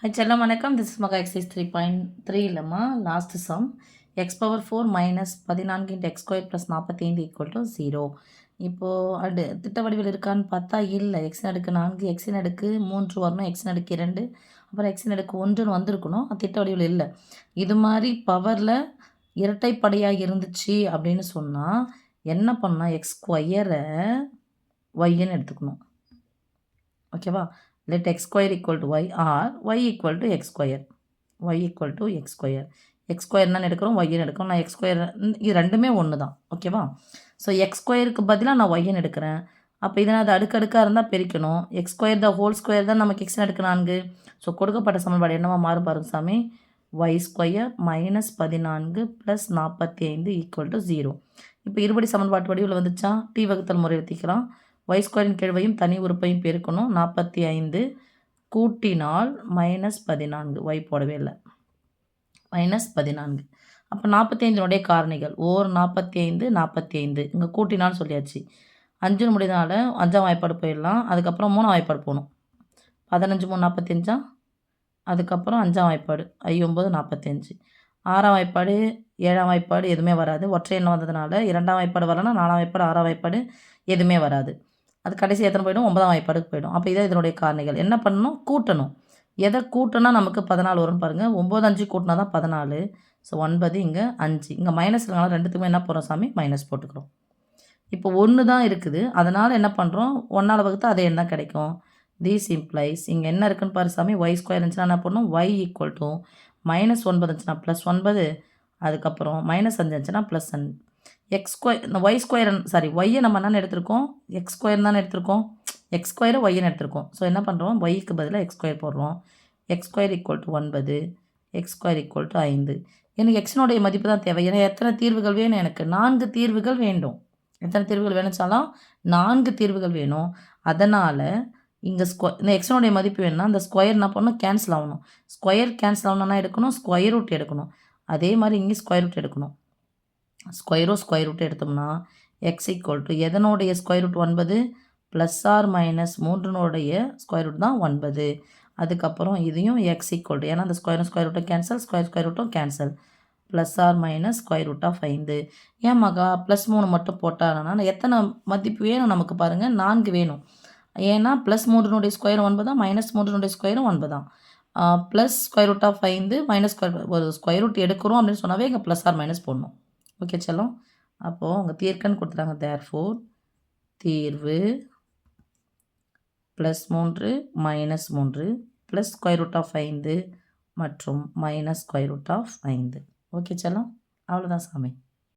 Hi, Chellam வணக்கம். This is Maga exercise 3.3 இல்லம்மா last some X power 4 minus 14 into X square plus 45 equal to 0. இப்போது திட்ட வடிவில் இருக்கான்னு பார்த்தா இல்லை. எக்ஸின் அடுக்கு 4 எக்ஸின் அடுக்கு 3 வரணும், எக்ஸின் அடுக்கு 2 அப்புறம் எக்ஸின் அடுக்கு 1ன்னு வந்திருக்கணும். அது திட்ட வடிவில் இல்லை. இது மாதிரி பவரில் இரட்டைப்படையாக இருந்துச்சு அப்படின்னு சொன்னால் என்ன பண்ணால் எக்ஸ் ஸ்கொயரை ஒய்ன்னு எடுத்துக்கணும். ஓகேவா? let x square equal to y or y equal to x square. y equal to x square. x square என்ன எடுக்கிறோம், y எடுக்கிறோம். நான் x square இது ரெண்டுமே ஒன்று தான். ஓகேவா? ஸோ எக்ஸ் ஸ்கொயருக்கு பதிலாக நான் ஒய்ன்னு எடுக்கிறேன். அப்போ இதனால் அது அடுக்கடுக்காக இருந்தால் பிரிக்கணும். X square the whole square தான் நமக்கு எக்ஸ்னு எடுக்க 4. ஸோ கொடுக்கப்பட்ட சமன்பாடு என்னவா மாறும் பாருங்க சாமி. Y square minus 14 plus 45 equal to 0. இப்போ இருபடி சமன்பாட்டு வடிவில் வந்துச்சா டி வகுத்தல் முறை எடுத்துக்கலாம். y ஸ்கொயரின் கீழ்வையும் தனி உறுப்பையும் பெருக்கணும். 45 கூட்டினால் மைனஸ் 14 y போடவே இல்லை, மைனஸ் 14. அப்போ 45னுடைய காரணிகள் ஓர் 45 45 இங்கே கூட்டினான்னு சொல்லியாச்சு. 5 முடினால 5ஆம் வாய்ப்பாடு போயிடலாம். அதுக்கப்புறம் 3ஆம் வாய்ப்பாடு போகணும். 15 3 45, அதுக்கப்புறம் 5ஆம் வாய்ப்பாடு 9 45. 6ஆம் வாய்ப்பாடு 7ஆம் வாய்ப்பாடு எதுவுமே வராது. ஒற்றை எண்ணம் வந்ததுனால 2ஆம் வாய்ப்பாடு வரலன்னா 4ஆம் வாய்ப்பாடு 6ஆம் வாய்ப்பாடு எதுவுமே வராது. அது கடைசி எத்தனை போய்டும், 9ஆம் வாய்ப்பாடுக்கு போய்டும். அப்போ இதை இதனுடைய காரணிகள் என்ன பண்ணணும், கூட்டணும். எதை கூட்டினா நமக்கு 14 வரும்னு பாருங்கள். 9 5 கூட்டினா தான் 14. ஸோ 9 இங்கே 5 இங்கே மைனஸ் இருக்கனால ரெண்டுத்துக்குமே என்ன போகிறோம் சாமி, மைனஸ் போட்டுக்கிறோம். இப்போ 1 தான் இருக்குது, அதனால் என்ன பண்ணுறோம், 1ஆல் வகுத்தா அதே என்ன கிடைக்கும். தீஸ் இம்ப்ளைஸ் இங்கே என்ன இருக்குன்னு பாரு சாமி. ஒய் ஸ்கொயர் இருந்துச்சுன்னா என்ன பண்ணணும், ஒய் ஈக்குவல் டு மைனஸ் 9 இருந்துச்சுன்னா ப்ளஸ் 9, அதுக்கப்புறம் மைனஸ் 5 இருந்துச்சுன்னா ப்ளஸ் 5. எக்ஸ் ஸ்கொயர் இந்த ஒய் ஸ்கொயர் சாரி ஒய்யை நம்ம என்னென்னு எடுத்திருக்கோம், எக்ஸ் ஸ்கொயர் தானே எடுத்திருக்கோம். எக்ஸ் ஸ்கொயரை ஒய்ன்னு எடுத்திருக்கோம். ஸோ என்ன பண்ணுறோம், ஒய்க்கு பதிலாக எக்ஸ் ஸ்கொயர் போடுறோம். X square equal to 9, X square equal to 5. எனக்கு எக்ஸினுடைய மதிப்பு தான் தேவை. ஏன்னா எத்தனை தீர்வுகள் வேணும், எனக்கு 4 தீர்வுகள் வேண்டும். எத்தனை தீர்வுகள் வேணும்னாலும் 4 தீர்வுகள் வேணும். அதனால் இங்கே இந்த எக்ஸினுடைய மதிப்பு வேணும்னா அந்த ஸ்கொயர் என்ன பண்ணணும், கேன்சல் ஆகணும். ஸ்கொயர் கேன்சல் ஆகணும்னா எடுக்கணும், ஸ்கொயர் ரூட் எடுக்கணும். அதே மாதிரி இங்கே ஸ்கொயர் ரூட் எடுக்கணும். ஸ்கொயர் ரூட் எடுத்தோம்னா எக்ஸ் ஈக்குவல் டு எதனுடைய square root 9, plus or minus 3னுடைய ஸ்கொயர் ரூட் தான் 9. அதுக்கப்புறம் இதையும் எக்ஸ் ஈக்குவல் டு, ஏன்னா அந்த ஸ்கொயர் ரூட்டும் கேன்சல், ஸ்கொயர் ரூட்டும் cancel, plus or minus square root of 5. ஏன் மகா ப்ளஸ் 3 மட்டும் போட்டாங்கன்னா எத்தனை மதிப்பு வேணும் நமக்கு பாருங்கள், 4 வேணும். ஏன்னா ப்ளஸ் 3னுடைய ஸ்கொயர் 9 தான், மைனஸ் 3னுடைய ஸ்கொயரும் 9 தான். Plus square root of 5 minus ஒரு ஸ்கொயர் ரூட் எடுக்கிறோம் அப்படின்னு சொன்னாவே இங்கே ப்ளஸ் ஆர் மைனஸ் போடணும். ஓகே செல்லம். அப்போது அவங்க தீர்க்கன்னு கொடுத்துட்டாங்க. தேர்ஃபோர் தீர்வு +3 -3 ப்ளஸ் ஸ்கொயர் ரூட் ஆஃப் 5 மற்றும் minus square root of 5. Okay செல்லம், அவ்வளோதான் சாமி.